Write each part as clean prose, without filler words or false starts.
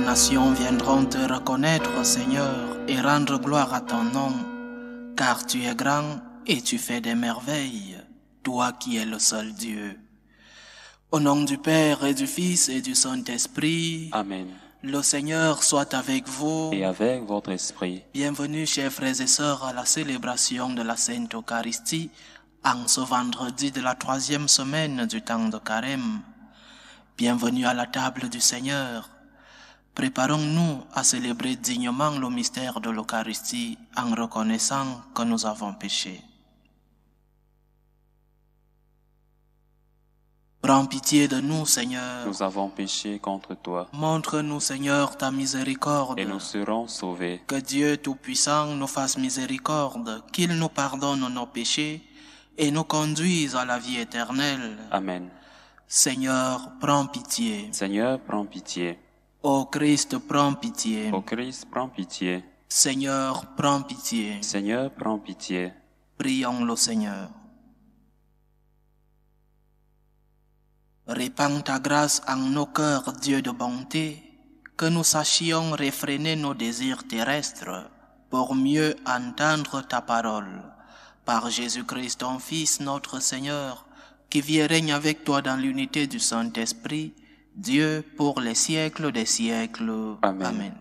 nations viendront te reconnaître, Seigneur, et rendre gloire à ton nom, car tu es grand et tu fais des merveilles, toi qui es le seul Dieu. Au nom du Père et du Fils et du Saint-Esprit, Amen. Le Seigneur soit avec vous. Et avec votre esprit. Bienvenue, chers frères et sœurs, à la célébration de la Sainte Eucharistie, en ce vendredi de la 3e semaine du temps de Carême. Bienvenue à la table du Seigneur. Préparons-nous à célébrer dignement le mystère de l'Eucharistie en reconnaissant que nous avons péché. Prends pitié de nous, Seigneur. Nous avons péché contre toi. Montre-nous, Seigneur, ta miséricorde. Et nous serons sauvés. Que Dieu Tout-Puissant nous fasse miséricorde, qu'il nous pardonne nos péchés et nous conduise à la vie éternelle. Amen. Seigneur, prends pitié. Seigneur, prends pitié. Ô Christ, prends pitié. Ô Christ, prends pitié. Seigneur, prends pitié. Seigneur, prends pitié. Prions le Seigneur. Répands ta grâce en nos cœurs, Dieu de bonté, que nous sachions réfréner nos désirs terrestres pour mieux entendre ta parole. Par Jésus-Christ, ton Fils, notre Seigneur, qui vit et règne avec toi dans l'unité du Saint-Esprit, Dieu pour les siècles des siècles. Amen. Amen.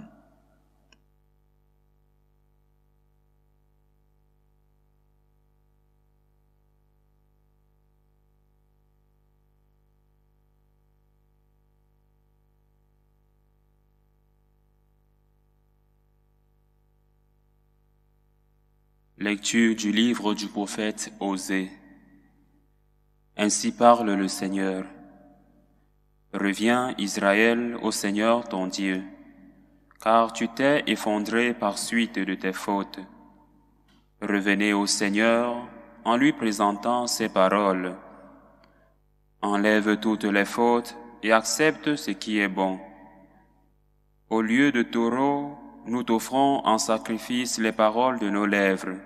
Lecture du livre du prophète Osée. Ainsi parle le Seigneur. Reviens, Israël, au Seigneur ton Dieu, car tu t'es effondré par suite de tes fautes. Revenez au Seigneur en lui présentant ces paroles. Enlève toutes les fautes et accepte ce qui est bon. Au lieu de taureaux, nous t'offrons en sacrifice les paroles de nos lèvres.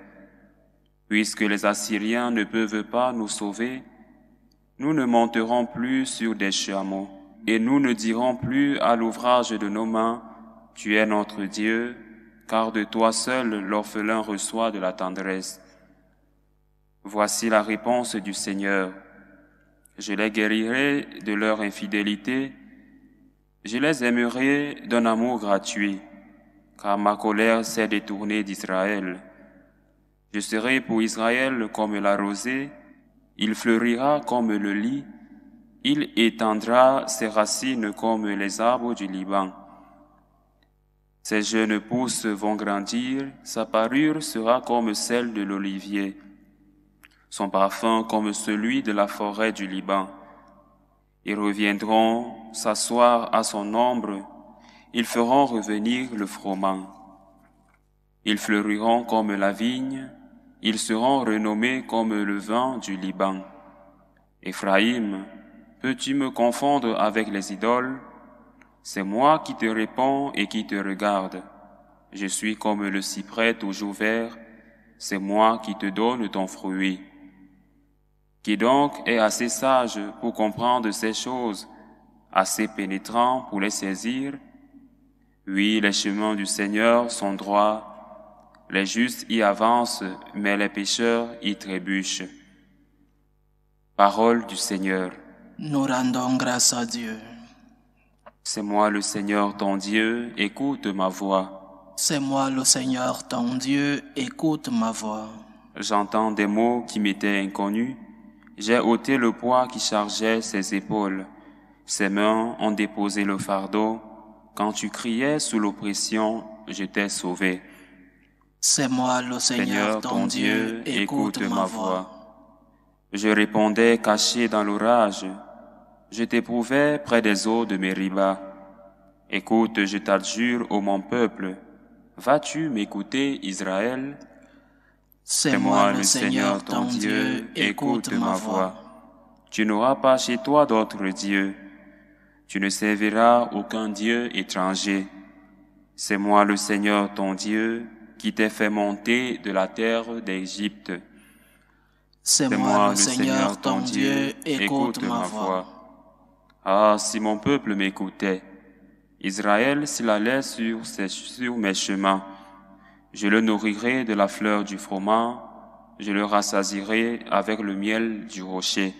Puisque les Assyriens ne peuvent pas nous sauver, nous ne monterons plus sur des chameaux, et nous ne dirons plus à l'ouvrage de nos mains, « Tu es notre Dieu », car de toi seul l'orphelin reçoit de la tendresse. Voici la réponse du Seigneur. Je les guérirai de leur infidélité, je les aimerai d'un amour gratuit, car ma colère s'est détournée d'Israël. Je serai pour Israël comme la rosée, il fleurira comme le lis, il étendra ses racines comme les arbres du Liban. Ses jeunes pousses vont grandir, sa parure sera comme celle de l'olivier, son parfum comme celui de la forêt du Liban. Ils reviendront s'asseoir à son ombre, ils feront revenir le froment. Ils fleuriront comme la vigne, ils seront renommés comme le vin du Liban. Éphraïm, peux-tu me confondre avec les idoles? C'est moi qui te réponds et qui te regarde. Je suis comme le cyprès toujours vert, c'est moi qui te donne ton fruit. Qui donc est assez sage pour comprendre ces choses, assez pénétrant pour les saisir? Oui, les chemins du Seigneur sont droits, les justes y avancent, mais les pécheurs y trébuchent. Parole du Seigneur. Nous rendons grâce à Dieu. C'est moi le Seigneur ton Dieu, écoute ma voix. C'est moi le Seigneur ton Dieu, écoute ma voix. J'entends des mots qui m'étaient inconnus, j'ai ôté le poids qui chargeait ses épaules. Ses mains ont déposé le fardeau. Quand tu criais sous l'oppression, je t'ai sauvé. C'est moi le Seigneur ton Dieu, écoute ma voix. Je répondais caché dans l'orage. Je t'éprouvais près des eaux de Mériba. Écoute, je t'adjure, ô mon peuple. Vas-tu m'écouter, Israël? C'est moi le Seigneur ton Dieu, écoute ma voix. Tu n'auras pas chez toi d'autre Dieu. Tu ne serviras aucun Dieu étranger. C'est moi le Seigneur ton Dieu, qui t'ai fait monter de la terre d'Égypte. C'est moi le Seigneur ton Dieu, écoute ma voix. Ah, si mon peuple m'écoutait, Israël s'il allait sur mes chemins. Je le nourrirai de la fleur du froment, je le rassasierai avec le miel du rocher.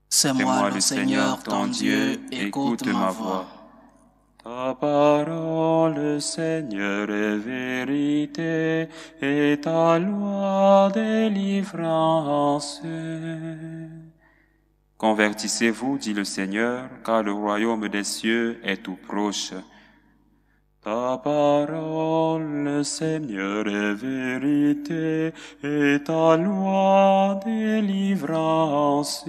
C'est moi le Seigneur ton Dieu, écoute ma voix. Ta parole, Seigneur, est vérité, et ta loi délivrance. Convertissez-vous, dit le Seigneur, car le royaume des cieux est tout proche. Ta parole, Seigneur, est vérité, et ta loi délivrance.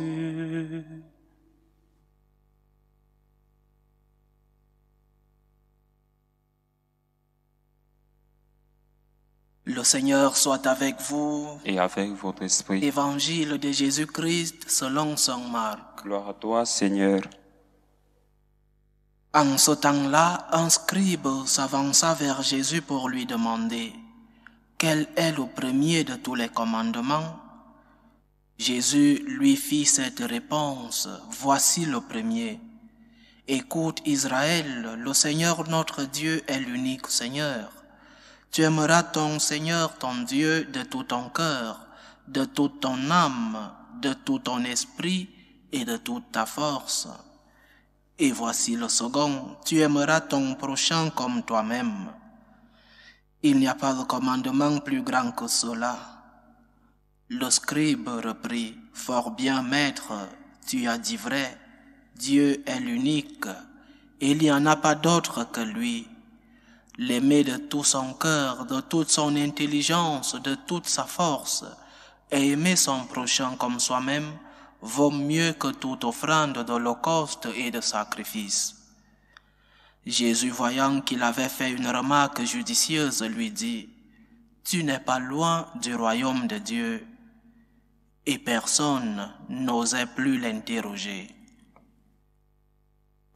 Le Seigneur soit avec vous. Et avec votre esprit. Évangile de Jésus-Christ selon saint Marc. Gloire à toi, Seigneur. En ce temps-là, un scribe s'avança vers Jésus pour lui demander quel est le premier de tous les commandements. Jésus lui fit cette réponse, voici le premier. Écoute Israël, le Seigneur notre Dieu est l'unique Seigneur. Tu aimeras ton Seigneur, ton Dieu, de tout ton cœur, de toute ton âme, de tout ton esprit et de toute ta force. Et voici le second, tu aimeras ton prochain comme toi-même. Il n'y a pas de commandement plus grand que cela. Le scribe reprit, fort bien, maître, tu as dit vrai, Dieu est l'unique, et il n'y en a pas d'autre que lui. L'aimer de tout son cœur, de toute son intelligence, de toute sa force, et aimer son prochain comme soi-même, vaut mieux que toute offrande d'holocauste et de sacrifice. Jésus, voyant qu'il avait fait une remarque judicieuse, lui dit, « Tu n'es pas loin du royaume de Dieu. » Et personne n'osait plus l'interroger.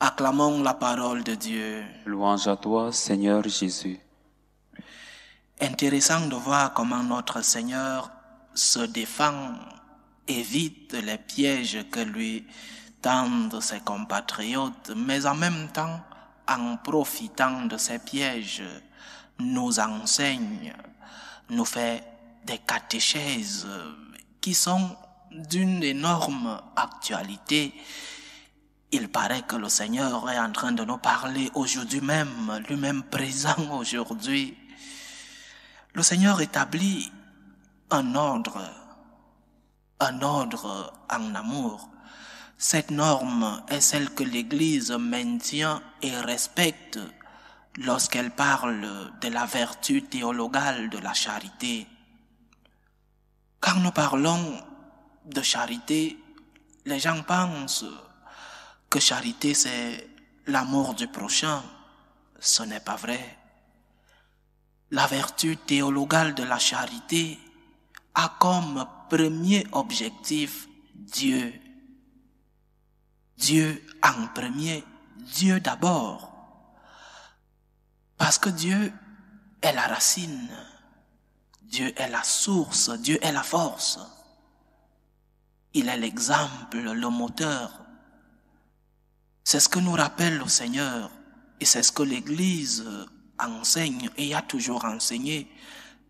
Acclamons la parole de Dieu. Louange à toi, Seigneur Jésus. Intéressant de voir comment notre Seigneur se défend, évite les pièges que lui tendent ses compatriotes, mais en même temps, en profitant de ces pièges, nous enseigne, nous fait des catéchèses qui sont d'une énorme actualité. Il paraît que le Seigneur est en train de nous parler aujourd'hui même, lui-même présent aujourd'hui. Le Seigneur établit un ordre en amour. Cette norme est celle que l'Église maintient et respecte lorsqu'elle parle de la vertu théologale de la charité. Quand nous parlons de charité, les gens pensent que charité c'est l'amour du prochain. Ce n'est pas vrai. La vertu théologale de la charité a comme premier objectif Dieu. Dieu en premier, Dieu d'abord. Parce que Dieu est la racine, Dieu est la source, Dieu est la force. Il est l'exemple, le moteur. C'est ce que nous rappelle le Seigneur et c'est ce que l'Église enseigne et a toujours enseigné.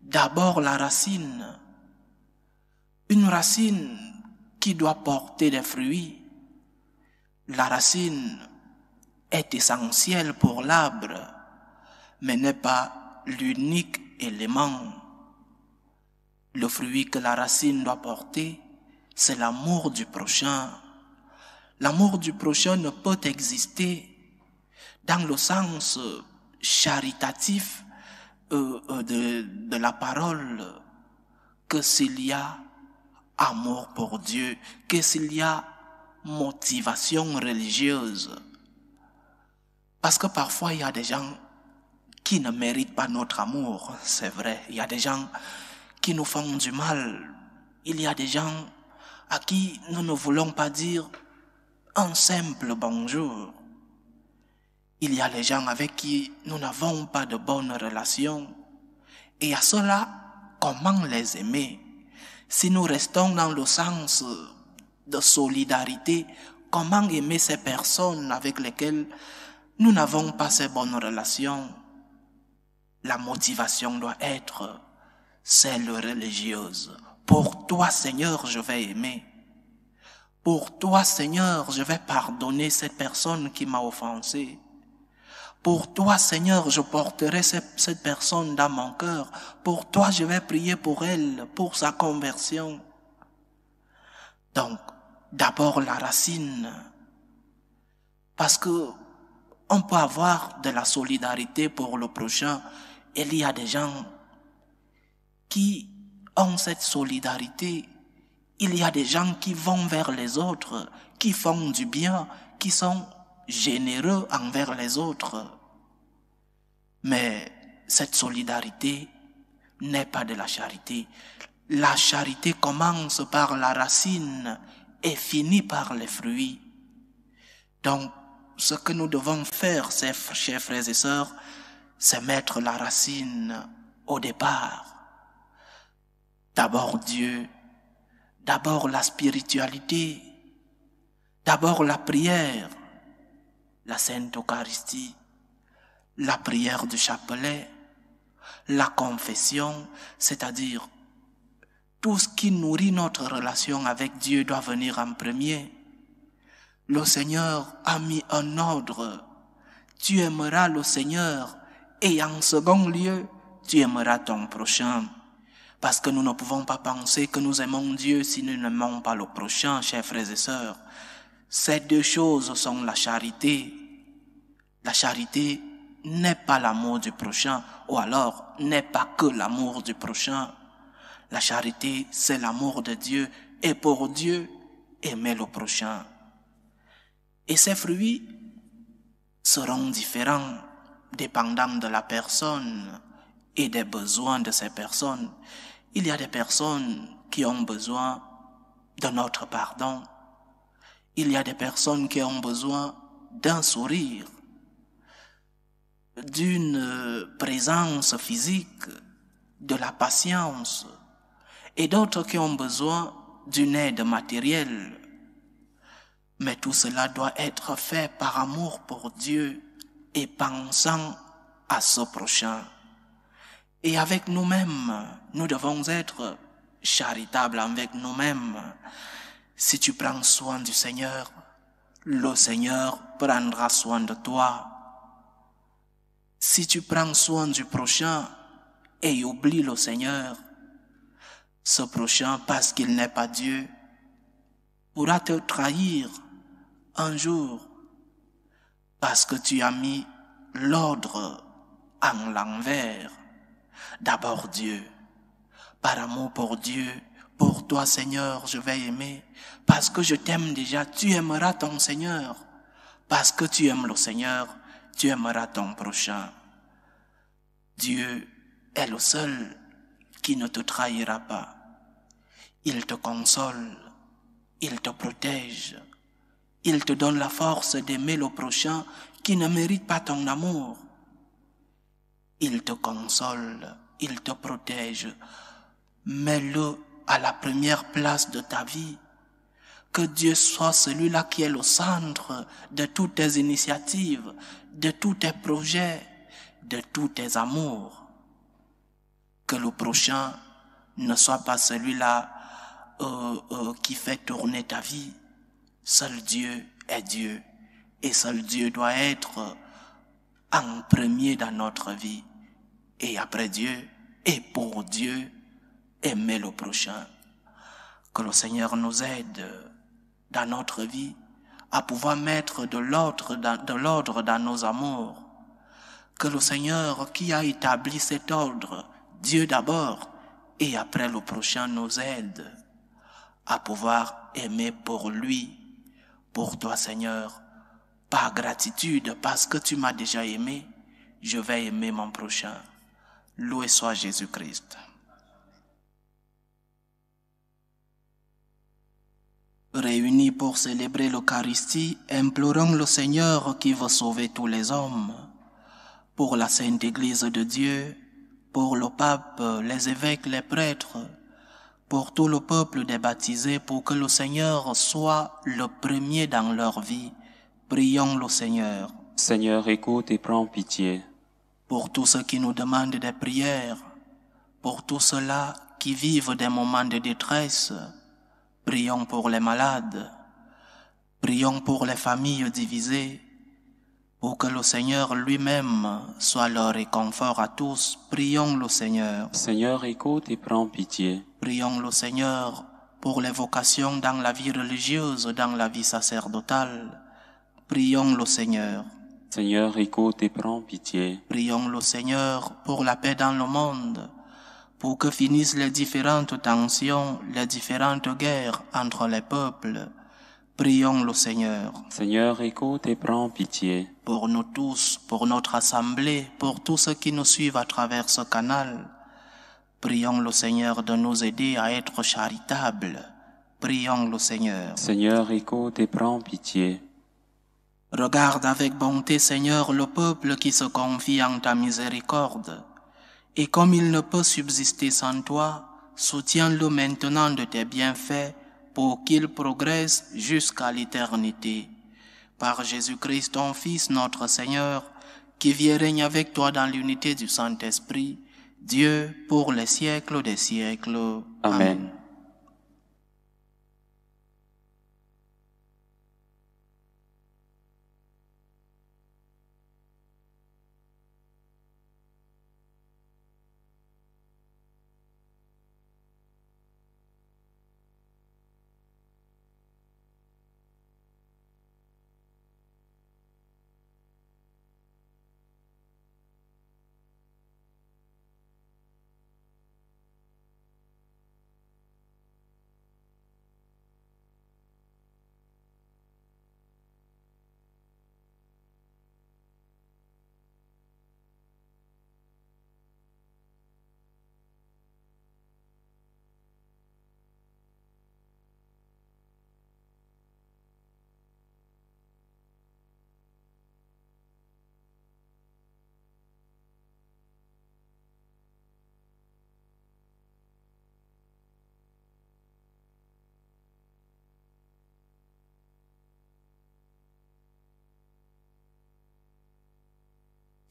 D'abord la racine. Une racine qui doit porter des fruits. La racine est essentielle pour l'arbre, mais n'est pas l'unique élément. Le fruit que la racine doit porter, c'est l'amour du prochain. L'amour du prochain ne peut exister dans le sens charitatif de la parole que s'il y a amour pour Dieu, que s'il y a motivation religieuse. Parce que parfois il y a des gens qui ne méritent pas notre amour, c'est vrai. Il y a des gens qui nous font du mal. Il y a des gens à qui nous ne voulons pas dire un simple bonjour. Il y a les gens avec qui nous n'avons pas de bonnes relations. Et à cela, comment les aimer? Si nous restons dans le sens de solidarité, comment aimer ces personnes avec lesquelles nous n'avons pas ces bonnes relations, la motivation doit être celle religieuse. Pour toi, Seigneur, je vais aimer. Pour toi, Seigneur, je vais pardonner cette personne qui m'a offensé. Pour toi, Seigneur, je porterai cette personne dans mon cœur. Pour toi, je vais prier pour elle, pour sa conversion. Donc, d'abord la racine. Parce que on peut avoir de la solidarité pour le prochain. Il y a des gens qui ont cette solidarité. Il y a des gens qui vont vers les autres, qui font du bien, qui sont généreux envers les autres. Mais cette solidarité n'est pas de la charité. La charité commence par la racine et finit par les fruits. Donc, ce que nous devons faire, chers frères et sœurs, c'est mettre la racine au départ. D'abord Dieu, d'abord la spiritualité, d'abord la prière, la Sainte Eucharistie, la prière du chapelet, la confession, c'est-à-dire tout ce qui nourrit notre relation avec Dieu doit venir en premier. Le Seigneur a mis un ordre. Tu aimeras le Seigneur et en second lieu, tu aimeras ton prochain. Parce que nous ne pouvons pas penser que nous aimons Dieu si nous n'aimons pas le prochain, chers frères et sœurs. Ces deux choses sont la charité. La charité n'est pas l'amour du prochain, ou alors n'est pas que l'amour du prochain. La charité, c'est l'amour de Dieu, et pour Dieu, aimer le prochain. Et ces fruits seront différents, dépendant de la personne et des besoins de ces personnes. Il y a des personnes qui ont besoin de notre pardon. Il y a des personnes qui ont besoin d'un sourire, d'une présence physique, de la patience, et d'autres qui ont besoin d'une aide matérielle. Mais tout cela doit être fait par amour pour Dieu et pensant à ce prochain. Et avec nous-mêmes, nous devons être charitables avec nous-mêmes. Si tu prends soin du Seigneur, le Seigneur prendra soin de toi. Si tu prends soin du prochain et oublies le Seigneur, ce prochain, parce qu'il n'est pas Dieu, pourra te trahir un jour parce que tu as mis l'ordre en l'envers. D'abord Dieu, par amour pour Dieu, pour toi Seigneur, je vais aimer. Parce que je t'aime déjà, tu aimeras ton Seigneur. Parce que tu aimes le Seigneur, tu aimeras ton prochain. Dieu est le seul qui ne te trahira pas. Il te console, il te protège, il te donne la force d'aimer le prochain qui ne mérite pas ton amour. Il te console, il te protège. Mets-le à la première place de ta vie. Que Dieu soit celui-là qui est le centre de toutes tes initiatives, de tous tes projets, de tous tes amours. Que le prochain ne soit pas celui-là qui fait tourner ta vie. Seul Dieu est Dieu et seul Dieu doit être en premier dans notre vie. Et après Dieu, et pour Dieu, aimer le prochain. Que le Seigneur nous aide dans notre vie à pouvoir mettre de l'ordre dans nos amours. Que le Seigneur qui a établi cet ordre, Dieu d'abord, et après le prochain nous aide à pouvoir aimer pour lui, pour toi Seigneur, par gratitude, parce que tu m'as déjà aimé, je vais aimer mon prochain. Loué soit Jésus-Christ. Réunis pour célébrer l'Eucharistie, implorons le Seigneur qui veut sauver tous les hommes, pour la Sainte Église de Dieu, pour le pape, les évêques, les prêtres, pour tout le peuple des baptisés, pour que le Seigneur soit le premier dans leur vie. Prions le Seigneur. Seigneur, écoute et prends pitié. Pour tous ceux qui nous demandent des prières, pour tous ceux-là qui vivent des moments de détresse, prions pour les malades, prions pour les familles divisées, pour que le Seigneur lui-même soit leur réconfort à tous. Prions le Seigneur. Seigneur, écoute et prends pitié. Prions le Seigneur pour les vocations dans la vie religieuse, dans la vie sacerdotale. Prions le Seigneur. Seigneur, écoute et prends pitié. Prions le Seigneur pour la paix dans le monde, pour que finissent les différentes tensions, les différentes guerres entre les peuples. Prions le Seigneur. Seigneur, écoute et prends pitié. Pour nous tous, pour notre assemblée, pour tous ceux qui nous suivent à travers ce canal, prions le Seigneur de nous aider à être charitables. Prions le Seigneur. Seigneur, écoute et prends pitié. Regarde avec bonté, Seigneur, le peuple qui se confie en ta miséricorde. Et comme il ne peut subsister sans toi, soutiens-le maintenant de tes bienfaits pour qu'il progresse jusqu'à l'éternité. Par Jésus-Christ, ton Fils, notre Seigneur, qui vit et règne avec toi dans l'unité du Saint-Esprit, Dieu pour les siècles des siècles. Amen.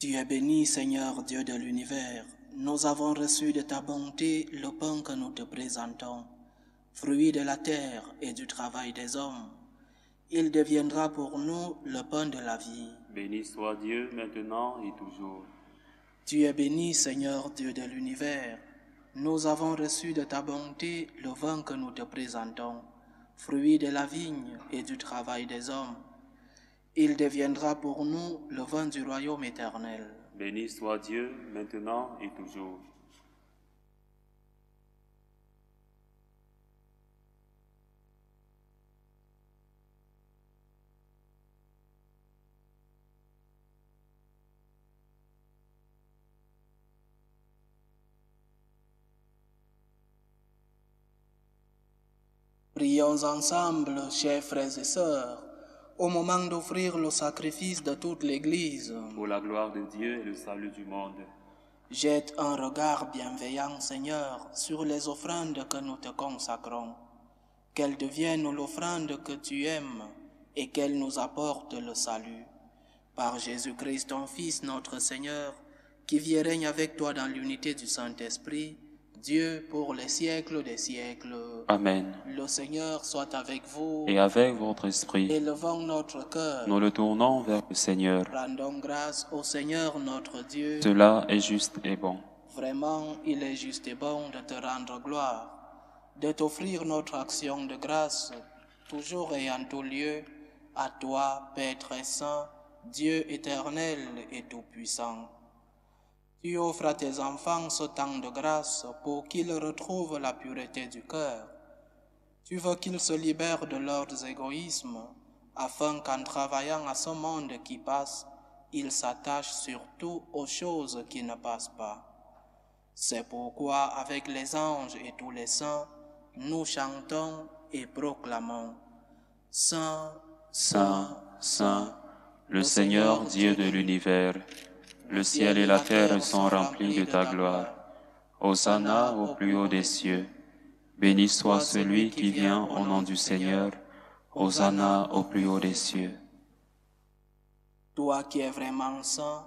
Tu es béni, Seigneur Dieu de l'univers. Nous avons reçu de ta bonté le pain que nous te présentons, fruit de la terre et du travail des hommes. Il deviendra pour nous le pain de la vie. Béni soit Dieu maintenant et toujours. Tu es béni, Seigneur Dieu de l'univers. Nous avons reçu de ta bonté le vin que nous te présentons, fruit de la vigne et du travail des hommes. Il deviendra pour nous le vin du royaume éternel. Béni soit Dieu maintenant et toujours. Prions ensemble, chers frères et sœurs, au moment d'offrir le sacrifice de toute l'Église. Pour la gloire de Dieu et le salut du monde. Jette un regard bienveillant, Seigneur, sur les offrandes que nous te consacrons. Qu'elles deviennent l'offrande que tu aimes et qu'elles nous apportent le salut. Par Jésus-Christ, ton Fils, notre Seigneur, qui vit et règne avec toi dans l'unité du Saint-Esprit, Dieu pour les siècles des siècles. Amen. Le Seigneur soit avec vous. Et avec votre esprit, Élevons notre cœur. nous le tournons vers le Seigneur. Rendons grâce au Seigneur notre Dieu. Cela est juste et bon. Vraiment, il est juste et bon de te rendre gloire, de t'offrir notre action de grâce, toujours et en tout lieu, à toi, Père très saint, Dieu éternel et tout-puissant. Tu offres à tes enfants ce temps de grâce pour qu'ils retrouvent la pureté du cœur. Tu veux qu'ils se libèrent de leurs égoïsmes, afin qu'en travaillant à ce monde qui passe, ils s'attachent surtout aux choses qui ne passent pas. C'est pourquoi, avec les anges et tous les saints, nous chantons et proclamons « Saint, Saint, Saint, le Seigneur Dieu de l'univers, le ciel et la terre sont remplis de ta gloire. Hosanna au plus haut des cieux. Béni soit celui qui vient au nom du Seigneur. Hosanna au plus haut des cieux. » Toi qui es vraiment saint,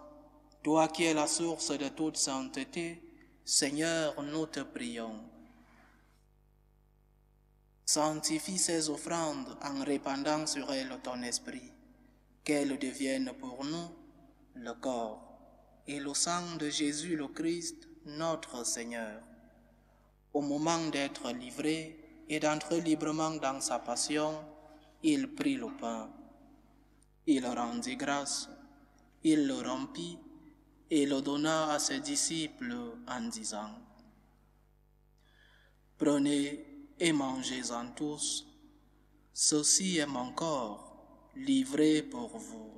toi qui es la source de toute sainteté, Seigneur, nous te prions. Sanctifie ces offrandes en répandant sur elles ton esprit, qu'elles deviennent pour nous le corps et le sang de Jésus le Christ, notre Seigneur. Au moment d'être livré et d'entrer librement dans sa passion, il prit le pain. Il rendit grâce, il le rompit et le donna à ses disciples en disant: « Prenez et mangez-en tous, ceci est mon corps livré pour vous. »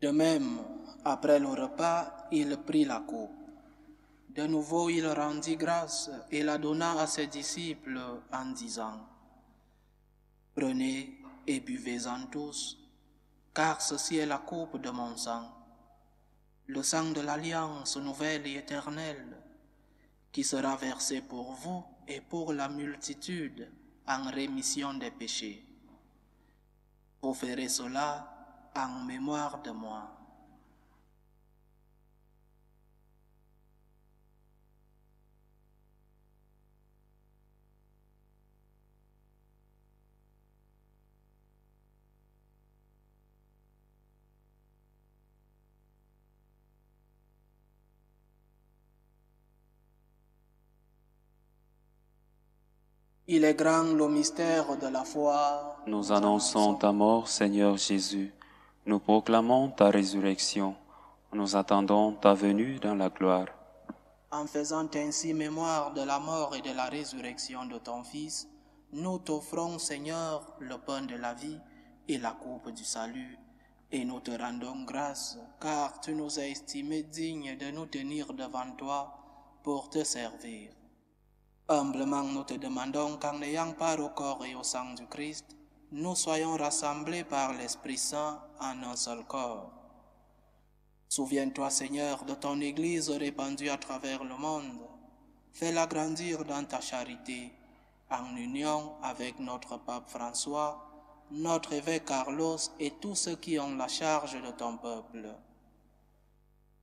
De même, après le repas, il prit la coupe. De nouveau, il rendit grâce et la donna à ses disciples en disant: « Prenez et buvez-en tous, car ceci est la coupe de mon sang, le sang de l'alliance nouvelle et éternelle, qui sera versé pour vous et pour la multitude en rémission des péchés. Vous ferez cela en mémoire de moi. » Il est grand le mystère de la foi. Nous annonçons ta mort, Seigneur Jésus. Nous proclamons ta résurrection. Nous attendons ta venue dans la gloire. En faisant ainsi mémoire de la mort et de la résurrection de ton Fils, nous t'offrons, Seigneur, le pain de la vie et la coupe du salut, et nous te rendons grâce, car tu nous as estimés dignes de nous tenir devant toi pour te servir. Humblement, nous te demandons qu'en ayant part au corps et au sang du Christ, nous soyons rassemblés par l'Esprit Saint en un seul corps. Souviens-toi, Seigneur, de ton Église répandue à travers le monde. Fais-la grandir dans ta charité, en union avec notre pape François, notre évêque Carlos et tous ceux qui ont la charge de ton peuple.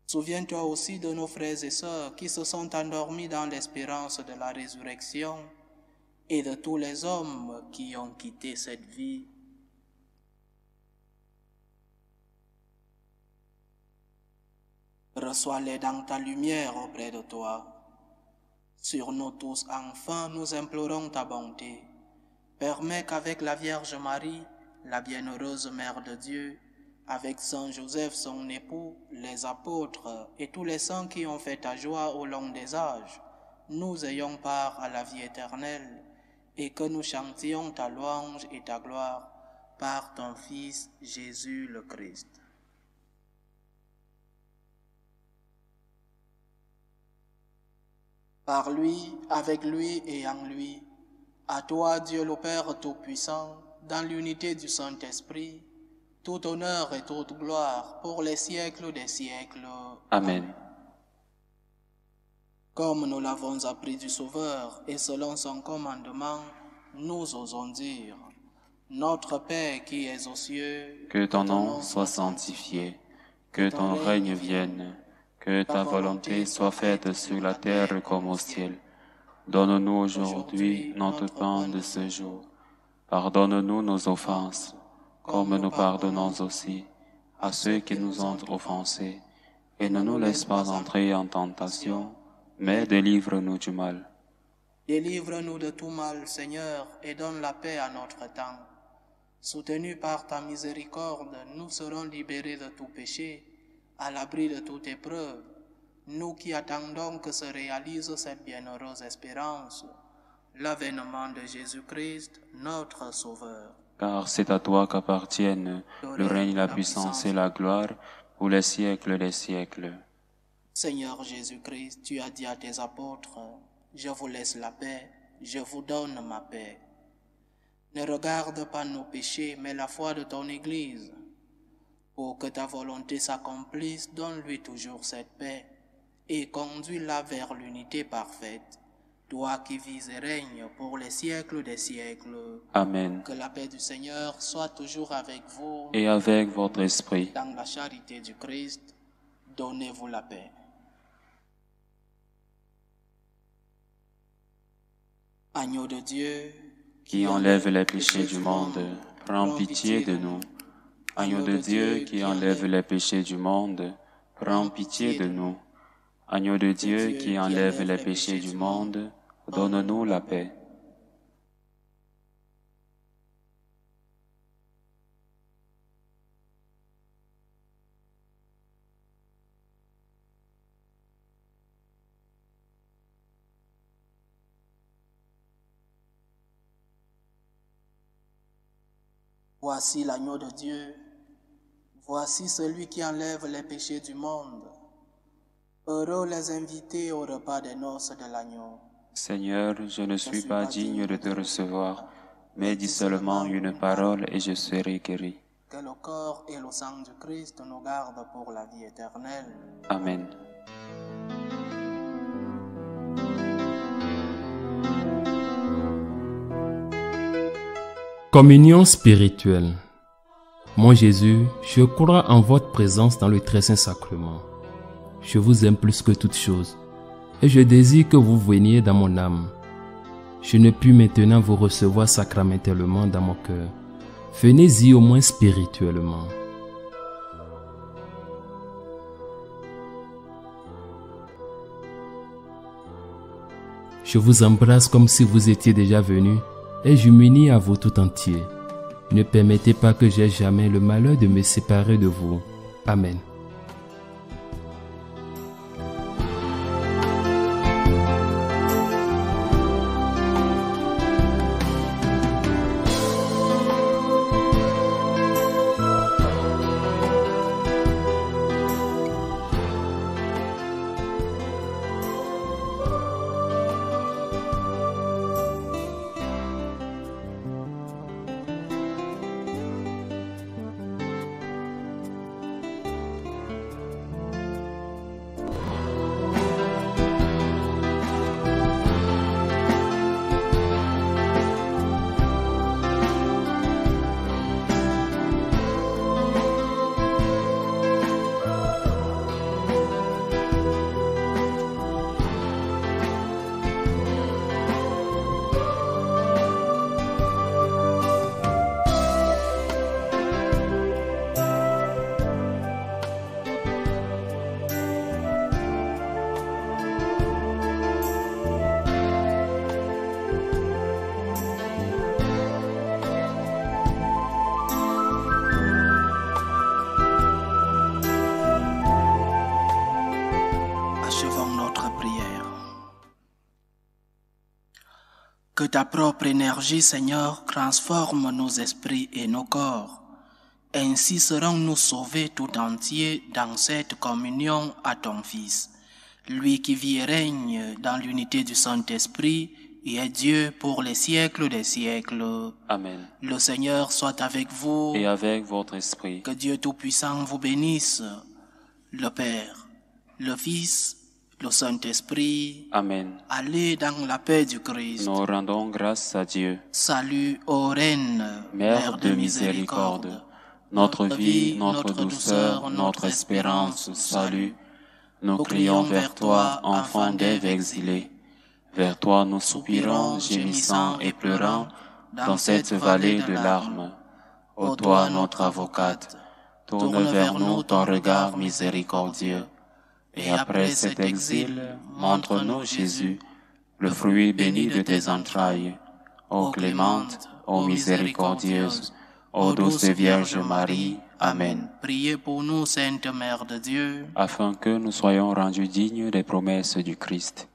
Souviens-toi aussi de nos frères et sœurs qui se sont endormis dans l'espérance de la résurrection et de tous les hommes qui ont quitté cette vie. Reçois-les dans ta lumière auprès de toi. Sur nous tous, enfin, nous implorons ta bonté. Permets qu'avec la Vierge Marie, la bienheureuse Mère de Dieu, avec Saint Joseph son époux, les apôtres et tous les saints qui ont fait ta joie au long des âges, nous ayons part à la vie éternelle et que nous chantions ta louange et ta gloire par ton Fils Jésus le Christ. Par lui, avec lui et en lui, à toi, Dieu le Père Tout-Puissant, dans l'unité du Saint-Esprit, tout honneur et toute gloire pour les siècles des siècles. Amen. Comme nous l'avons appris du Sauveur et selon son commandement, nous osons dire: Notre Père qui es aux cieux, Que ton nom soit sanctifié, que ton règne vienne, que ta volonté soit faite sur la terre comme au ciel. Donne-nous aujourd'hui notre pain de ce jour. Pardonne-nous nos offenses, comme nous pardonnons aussi à ceux qui nous ont offensés. Et ne nous laisse pas entrer en tentation, mais délivre-nous du mal. Délivre-nous de tout mal, Seigneur, et donne la paix à notre temps. Soutenus par ta miséricorde, nous serons libérés de tout péché, à l'abri de toute épreuve, nous qui attendons que se réalise cette bienheureuse espérance, l'avènement de Jésus-Christ, notre Sauveur. Car c'est à toi qu'appartiennent le règne, la puissance et la gloire pour les siècles des siècles. Seigneur Jésus-Christ, tu as dit à tes apôtres: je vous laisse la paix, je vous donne ma paix. Ne regarde pas nos péchés, mais la foi de ton Église. Pour que ta volonté s'accomplisse, donne-lui toujours cette paix et conduis-la vers l'unité parfaite. Toi qui vis et règnes pour les siècles des siècles. Amen. Que la paix du Seigneur soit toujours avec vous. Et avec votre esprit. Dans la charité du Christ, donnez-vous la paix. Agneau de Dieu, qui enlève les péchés du monde, prends pitié de nous. Agneau de Dieu qui enlève les péchés du monde, prends pitié de nous. Agneau de Dieu qui enlève les péchés du monde, donne-nous la paix. Voici l'agneau de Dieu, voici celui qui enlève les péchés du monde. Heureux les invités au repas des noces de l'agneau. Seigneur, je ne suis pas digne de te recevoir, mais dis seulement une parole et je serai guéri. Que le corps et le sang du Christ nous gardent pour la vie éternelle. Amen. Communion spirituelle. Mon Jésus, je crois en votre présence dans le très saint sacrement. Je vous aime plus que toute chose, et je désire que vous veniez dans mon âme. Je ne puis maintenant vous recevoir sacramentellement dans mon cœur. Venez-y au moins spirituellement. Je vous embrasse comme si vous étiez déjà venu, et je m'unis à vous tout entier. Ne permettez pas que j'aie jamais le malheur de me séparer de vous. Amen. Que ta propre énergie, Seigneur, transforme nos esprits et nos corps. Ainsi serons-nous sauvés tout entiers dans cette communion à ton Fils, lui qui vit et règne dans l'unité du Saint-Esprit et est Dieu pour les siècles des siècles. Amen. Le Seigneur soit avec vous. Et avec votre esprit. Que Dieu Tout-Puissant vous bénisse, le Père, le Fils, le Saint-Esprit. Amen. Allez dans la paix du Christ. Nous rendons grâce à Dieu. Salut ô Reine, Mère de miséricorde, notre vie, notre douceur, notre espérance, salut. Nous crions vers toi, enfant d'Ève exilée. Vers toi nous soupirons, gémissant et pleurant, dans cette vallée de larmes. Ô toi, notre avocate, tourne vers nous ton regard miséricordieux. Et après cet exil, montre-nous Jésus, le fruit béni de tes entrailles. Ô clémente, ô miséricordieuse, ô douce Vierge Marie. Amen. Priez pour nous, Sainte Mère de Dieu, Afin que nous soyons rendus dignes des promesses du Christ.